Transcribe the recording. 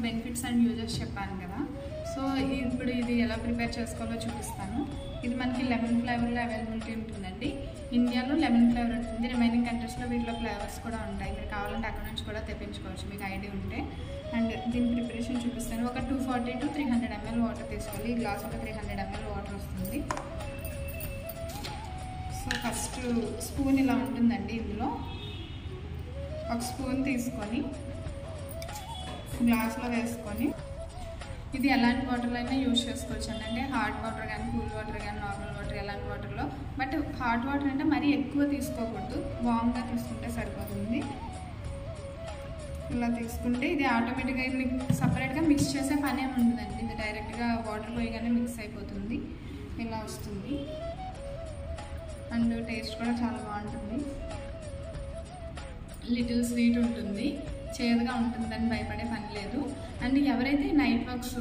Benefits and uses చెప్పాను కదా. So ఇప్పుడు ఇది ఎలా ప్రిపేర్ చేసుకోవాలో చూపిస్తాను. ఇది మనకి లెమన్ ఫ్లేవర్లో అవైలబిలిటీ ఉంటుందండి. ఇండియాలో లెమన్ ఫ్లేవర్ ఉంటుంది, రిమైనింగ్ కంట్రీస్లో వీటిలో ఫ్లేవర్స్ కూడా ఉంటాయి. మీరు కావాలంటే అక్కడ నుంచి కూడా తెప్పించుకోవచ్చు మీకు ఐడియా ఉంటే. అండ్ దీని ప్రిపరేషన్ చూపిస్తాను. ఒక 240 to 300 ml వాటర్ తీసుకోవాలి. ఈ గ్లాస్ ఒక 300 ml వాటర్ వస్తుంది. సో ఫస్ట్ స్పూన్ ఇలా ఉంటుందండి. ఇందులో ఒక స్పూన్ తీసుకొని గ్లాస్లో వేసుకొని, ఇది ఎలాంటి వాటర్లో అయినా యూజ్ చేసుకోవచ్చు అండి. అంటే హాట్ వాటర్ కానీ, కూల్ వాటర్ కానీ, నార్మల్ వాటర్ ఎలాంటి వాటర్లో. బట్ హాట్ వాటర్ అంటే మరీ ఎక్కువ తీసుకోకూడదు, వామ్గా తీసుకుంటే సరిపోతుంది. ఇలా తీసుకుంటే ఇది ఆటోమేటిక్గా మీకు సపరేట్గా మిక్స్ చేసే పని ఏమి ఉంటుందండి. ఇది డైరెక్ట్గా వాటర్ పోయిగానే మిక్స్ అయిపోతుంది, ఇలా వస్తుంది. అండ్ టేస్ట్ కూడా చాలా బాగుంటుంది. లిటిల్ స్వీట్ ఉంటుంది, చేదుగా ఉంటుందని భయపడే పని లేదు. అండ్ ఎవరైతే నైట్ వర్క్స్